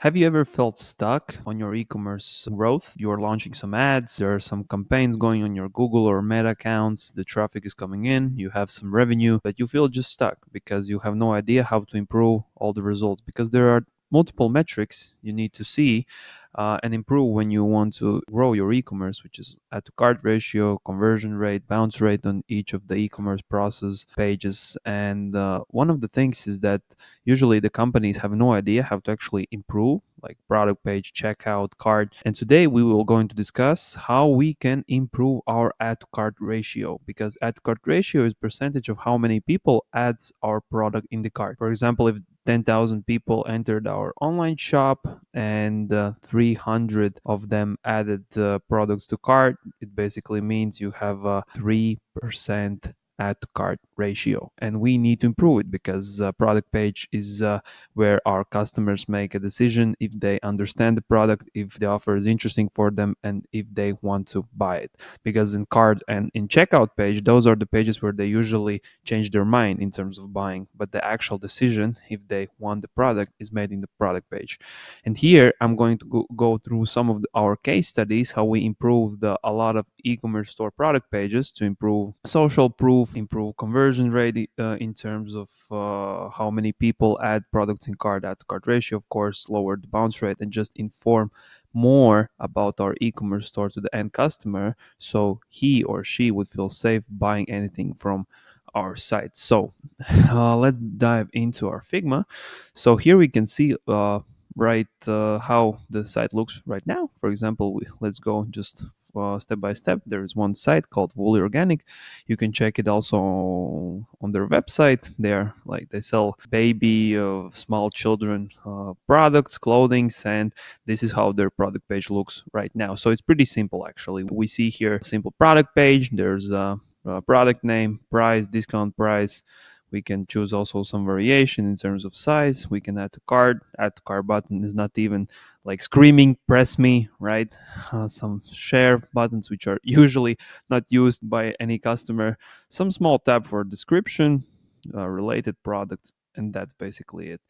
Have you ever felt stuck on your e-commerce growth? You're launching some ads, there are some campaigns going on your Google or Meta accounts, the traffic is coming in, you have some revenue, but you feel just stuck because you have no idea how to improve all the results because there are multiple metrics you need to see and improve when you want to grow your e-commerce, which is add to cart ratio, conversion rate, bounce rate on each of the e-commerce process pages. And one of the things is that usually the companies have no idea how to actually improve like product page, checkout, cart. And today we will going to discuss how we can improve our add to cart ratio, because add to cart ratio is percentage of how many people adds our product in the cart. For example, if 10,000 people entered our online shop and 300 of them added products to cart, it basically means you have a 3% add to cart ratio, and we need to improve it because product page is where our customers make a decision if they understand the product, if the offer is interesting for them, and if they want to buy it. Because in cart and in checkout page, those are the pages where they usually change their mind in terms of buying, but the actual decision if they want the product is made in the product page. And here I'm going to go through some of our case studies, how we improved a lot of e-commerce store product pages to improve social proof, improve conversion rate in terms of how many people add products in cart, add to cart ratio, of course, lower the bounce rate, and just inform more about our e-commerce store to the end customer so he or she would feel safe buying anything from our site. So let's dive into our Figma. So here we can see how the site looks right now. For example, let's go just step by step. There is one site called Woolly Organic. You can check it also on their website. They sell baby, small children products, clothings, and this is how their product page looks right now. So it's pretty simple actually. We see here simple product page. There's product name, price, discount price. We can choose also some variation in terms of size. We can add to cart. Add to cart button is not even like screaming, press me, right? Some share buttons, which are usually not used by any customer. Some small tab for description, related products, and that's basically it.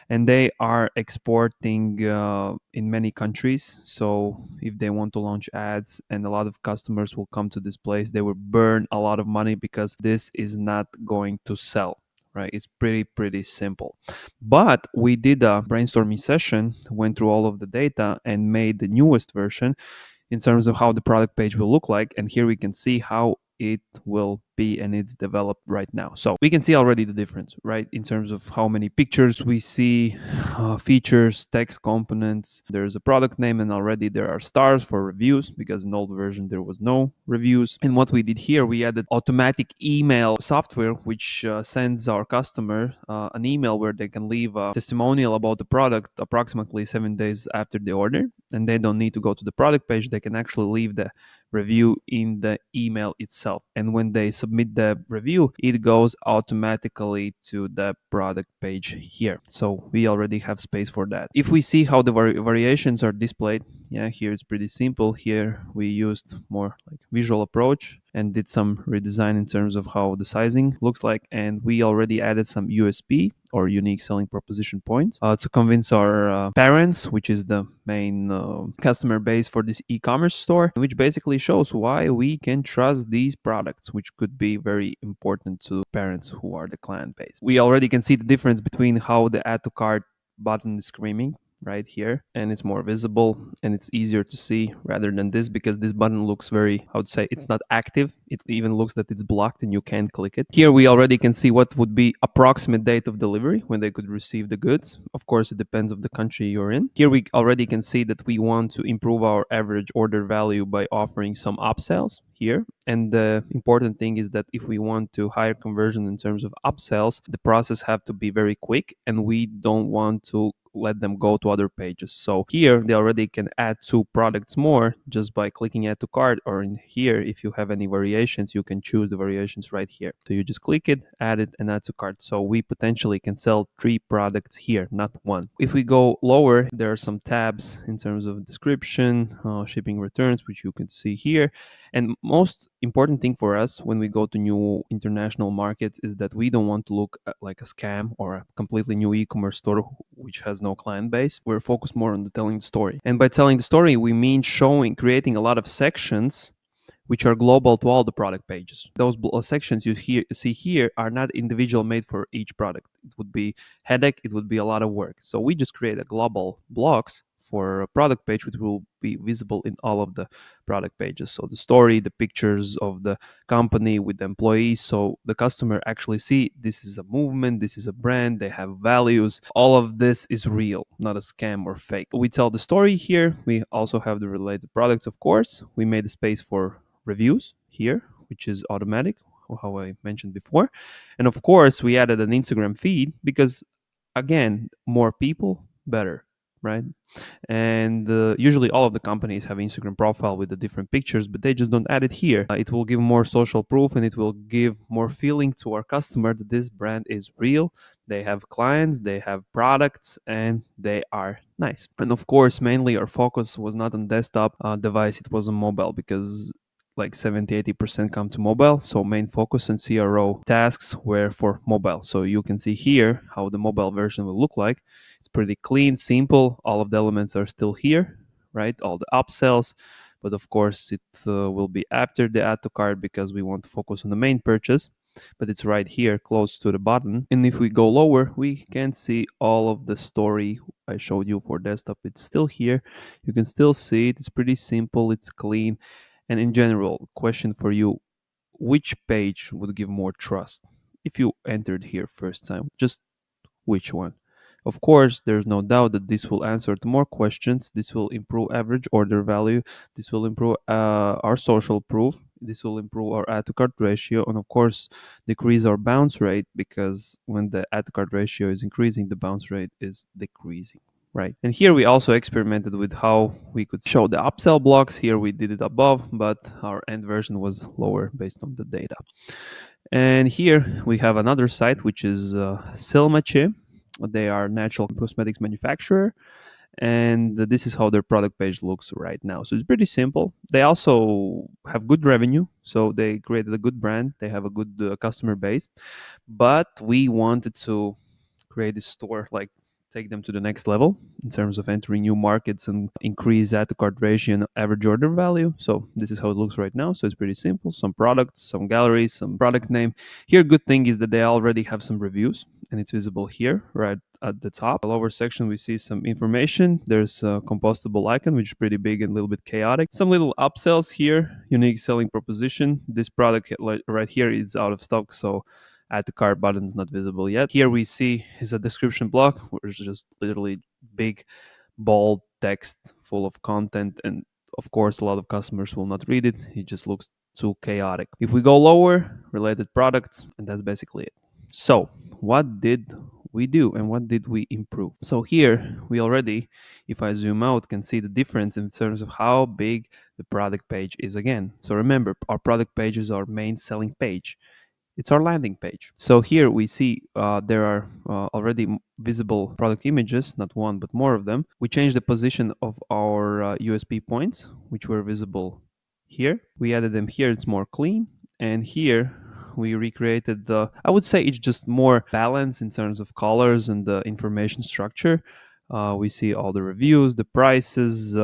And they are exporting in many countries, so if they want to launch ads and a lot of customers will come to this place, they will burn a lot of money because this is not going to sell, right? It's pretty simple. But we did a brainstorming session, went through all of the data and made the newest version in terms of how the product page will look like. And here we can see how it will be, and it's developed right now. So we can see already the difference, right? In terms of how many pictures we see, features, text components. There's a product name, and already there are stars for reviews because in old version there was no reviews. And what we did here, we added automatic email software, which sends our customer an email where they can leave a testimonial about the product approximately 7 days after the order, and they don't need to go to the product page. They can actually leave the review in the email itself, and when they submit the review, it goes automatically to the product page here. So we already have space for that. If we see how the variations are displayed, yeah, here it's pretty simple. Here we used more like visual approach and did some redesign in terms of how the sizing looks like, and we already added some USP or unique selling proposition points to convince our parents, which is the main customer base for this e-commerce store, which basically shows why we can trust these products, which could be very important to parents who are the client base. We already can see the difference between how the add to cart button is screaming right here, and it's more visible and it's easier to see rather than this, because this button looks very, I would say, it's not active. It even looks that it's blocked and you can't click it. Here we already can see what would be approximate date of delivery when they could receive the goods. Of course, it depends of the country you're in. Here we already can see that we want to improve our average order value by offering some upsells here. And the important thing is that if we want to higher conversion in terms of upsells, the process have to be very quick, and we don't want to let them go to other pages. So here they already can add 2 products more just by clicking add to cart, or in here, if you have any variations, you can choose the variations right here. So you just click it, add it, and add to cart. So we potentially can sell 3 products here, not 1. If we go lower, there are some tabs in terms of description, shipping, returns, which you can see here. And most important thing for us when we go to new international markets is that we don't want to look like a scam or a completely new e-commerce store which has no client base. We're focused more on the telling the story, and by telling the story we mean showing, creating a lot of sections which are global to all the product pages. Those sections see here are not individual made for each product. It would be headache, it would be a lot of work. So we just create a global blocks for a product page which will be visible in all of the product pages. So the story, the pictures of the company with the employees, so the customer actually see this is a movement, this is a brand, they have values. All of this is real, not a scam or fake. We tell the story here. We also have the related products, of course. We made a space for reviews here, which is automatic, how I mentioned before. And of course, we added an Instagram feed because, again, more people, better, right? And usually all of the companies have Instagram profile with the different pictures, but they just don't add it here. It will give more social proof and it will give more feeling to our customer that this brand is real. They have clients, they have products, and they are nice. And of course, mainly our focus was not on desktop device, it was on mobile because like 70-80% come to mobile. So main focus and CRO tasks were for mobile. So you can see here how the mobile version will look like. It's pretty clean, simple. All of the elements are still here, right? All the upsells. But of course, it will be after the add to cart because we want to focus on the main purchase. But it's right here close to the button. And if we go lower, we can see all of the story I showed you for desktop. It's still here. You can still see it. It's pretty simple. It's clean. And in general, question for you, which page would give more trust if you entered here first time? Just which one? Of course, there's no doubt that this will answer to more questions. This will improve average order value. This will improve our social proof. This will improve our add to cart ratio. And of course, decrease our bounce rate because when the add to cart ratio is increasing, the bounce rate is decreasing. Right. And here we also experimented with how we could show the upsell blocks. Here we did it above, but our end version was lower based on the data. And here we have another site, which is Silmache. They are natural cosmetics manufacturer, and this is how their product page looks right now. So it's pretty simple. They also have good revenue, so they created a good brand. They have a good customer base, but we wanted to create this store like take them to the next level in terms of entering new markets and increase add to cart ratio and average order value. So this is how it looks right now. So it's pretty simple. Some products, some galleries, some product name. Here, good thing is that they already have some reviews and it's visible here right at the top. The lower section, we see some information. There's a compostable icon, which is pretty big and a little bit chaotic. Some little upsells here, unique selling proposition. This product right here is out of stock, so add to cart button is not visible yet. Here we see is a description block, which is just literally big, bold text full of content. And of course, a lot of customers will not read it. It just looks too chaotic. If we go lower, related products, and that's basically it. So, what did we do and what did we improve? So, here we already, if I zoom out, can see the difference in terms of how big the product page is again. So, remember, our product page is our main selling page, it's our landing page. So here we see there are already visible product images, not one, but more of them. We changed the position of our USP points, which were visible here. We added them here, it's more clean. And here we recreated I would say it's just more balanced in terms of colors and the information structure. We see all the reviews, the prices,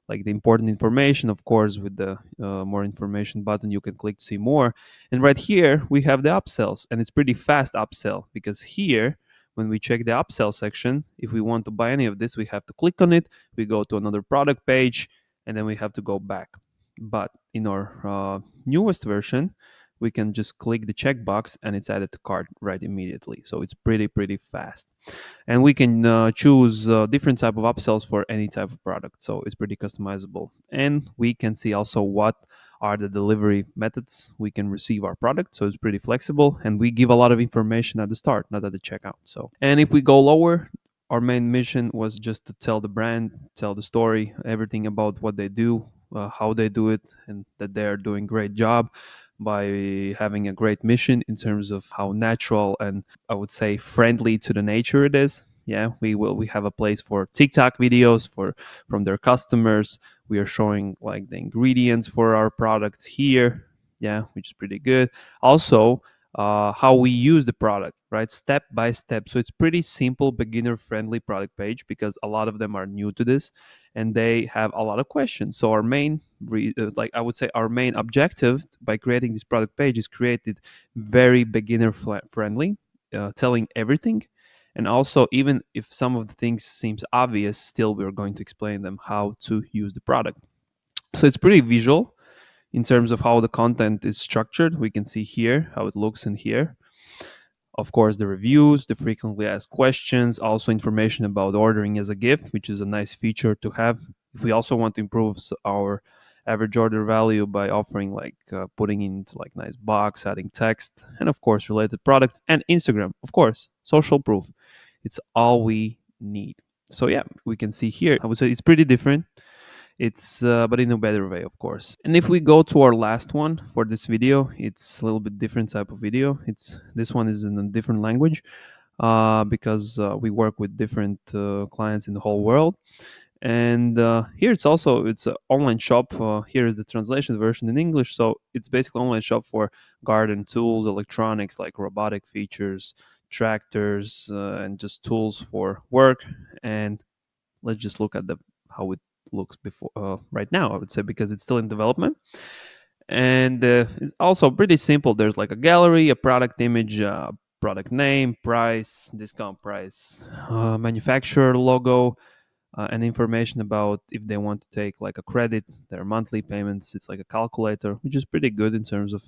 like the important information. Of course, with the more information button, you can click to see more. And right here, we have the upsells, and it's pretty fast upsell because here, when we check the upsell section, if we want to buy any of this, we have to click on it. We go to another product page, and then we have to go back. But in our newest version, we can just click the checkbox and it's added to cart right immediately. So it's pretty fast, and we can choose different type of upsells for any type of product. So it's pretty customizable, and we can see also what are the delivery methods we can receive our product. So it's pretty flexible, and we give a lot of information at the start, not at the checkout. So, and if we go lower, our main mission was just to tell the brand, tell the story, everything about what they do, how they do it, and that they are doing great job by having a great mission in terms of how natural and I would say friendly to the nature it is. Yeah, we have a place for TikTok videos for from their customers. We are showing like the ingredients for our products here. Yeah, which is pretty good. Also, how we use the product, right? Step by step. So it's pretty simple, beginner friendly product page because a lot of them are new to this and they have a lot of questions. So our main, like I would say, our main objective by creating this product page is created very beginner friendly, telling everything. And also, even if some of the things seems obvious, still we're going to explain them how to use the product. So it's pretty visual in terms of how the content is structured. We can see here how it looks in here. Of course, the reviews, the frequently asked questions, also information about ordering as a gift, which is a nice feature to have. If we also want to improve our average order value by offering like putting into like nice box, adding text, and of course related products and Instagram, of course, social proof. It's all we need. So yeah, we can see here. I would say it's pretty different. It's but in a better way, of course. And if we go to our last one for this video, it's a little bit different type of video. It's this one is in a different language because we work with different clients in the whole world. And here it's an online shop. Here is the translation version in English. So it's basically online shop for garden tools, electronics like robotic features, tractors, and just tools for work. And let's just look at the how it looks before right now, I would say, because it's still in development. And it's also pretty simple. There's like a gallery, a product image, product name, price, discount price, manufacturer logo, and information about if they want to take like a credit, their monthly payments. It's like a calculator, which is pretty good in terms of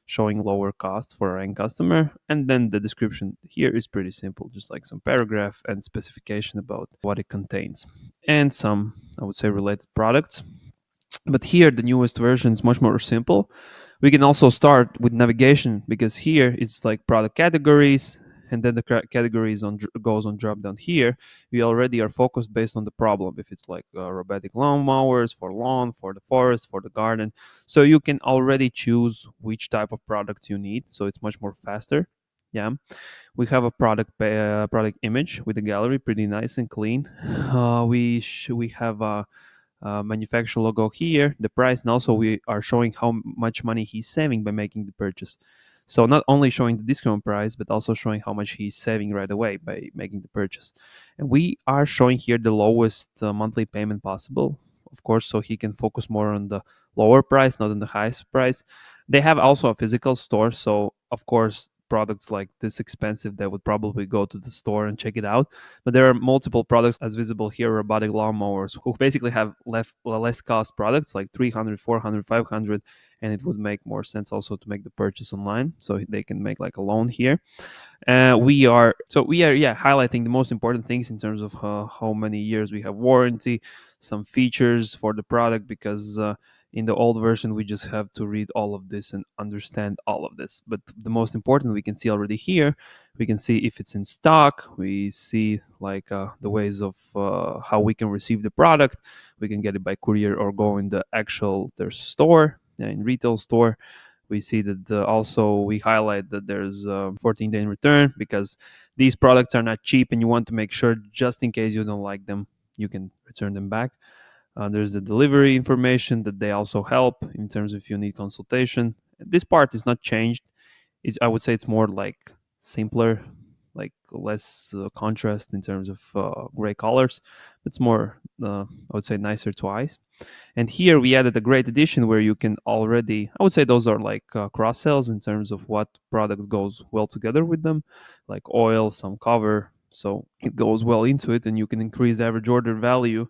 showing lower cost for our end customer. And then the description here is pretty simple, just like some paragraph and specification about what it contains and some, I would say, related products. But here, the newest version is much more simple. We can also start with navigation because here it's like product categories, and then the categories goes on drop down here. We already are focused based on the problem. If it's like robotic lawn mowers for lawn, for the forest, for the garden, so you can already choose which type of products you need. So it's much more faster. Yeah, we have a product image with a gallery, pretty nice and clean. We have a manufacturer logo here, the price, and also we are showing how much money he's saving by making the purchase. So not only showing the discount price, but also showing how much he's saving right away by making the purchase. And we are showing here the lowest monthly payment possible, of course, so he can focus more on the lower price, not on the highest price. They have also a physical store, so of course products like this expensive they would probably go to the store and check it out, but there are multiple products as visible here, robotic lawnmowers, who basically have less cost products like 300, 400, 500, and it would make more sense also to make the purchase online so they can make like a loan here. We are yeah highlighting the most important things in terms of how many years we have warranty, some features for the product, because in the old version we just have to read all of this and understand all of this. But the most important we can see already here. We can see if it's in stock. We see like the ways of how we can receive the product. We can get it by courier or go in the actual their store, in retail store. We see that also we highlight that there's 14-day return because these products are not cheap and you want to make sure just in case you don't like them you can return them back. There's the delivery information that they also help in terms of if you need consultation. This part is not changed. I would say it's more like simpler, like less contrast in terms of gray colors. It's more, I would say, nicer to eyes. And here we added a great addition where you can already, I would say those are like cross sells in terms of what products goes well together with them, like oil, some cover. So it goes well into it and you can increase the average order value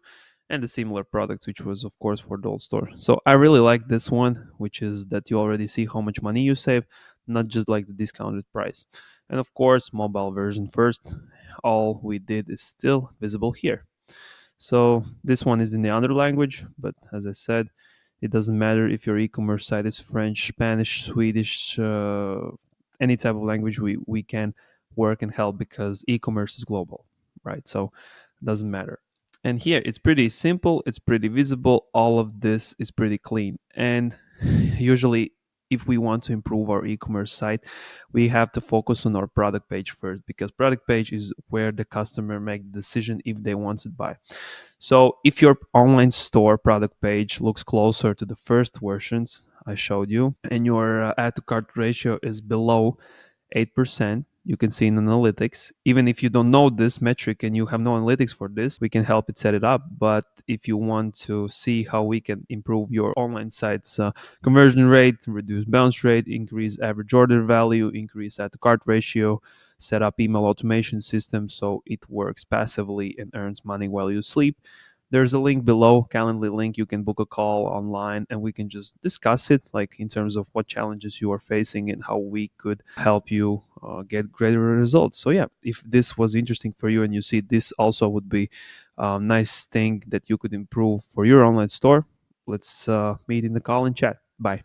and the similar products, which was of course for the old store. So I really like this one, which is that you already see how much money you save, not just like the discounted price. And of course, mobile version first. All we did is still visible here. So this one is in the other language, but as I said, it doesn't matter if your e-commerce site is French, Spanish, Swedish, any type of language. We can work and help because e-commerce is global, right? So it doesn't matter. And here it's pretty simple, it's pretty visible. All of this is pretty clean, and usually if we want to improve our e-commerce site, we have to focus on our product page first, because product page is where the customer make the decision if they want to buy. So if your online store product page looks closer to the first versions I showed you, and your add to cart ratio is below 8%, you can see in analytics. Even if you don't know this metric and you have no analytics for this, we can help it set it up. But if you want to see how we can improve your online site's conversion rate, reduce bounce rate, increase average order value, increase add to cart ratio, set up email automation system so it works passively and earns money while you sleep, there's a link below, Calendly link. You can book a call online and we can just discuss it, like in terms of what challenges you are facing and how we could help you get greater results. So yeah, if this was interesting for you and you see this also would be a nice thing that you could improve for your online store, let's meet in the call and chat. Bye.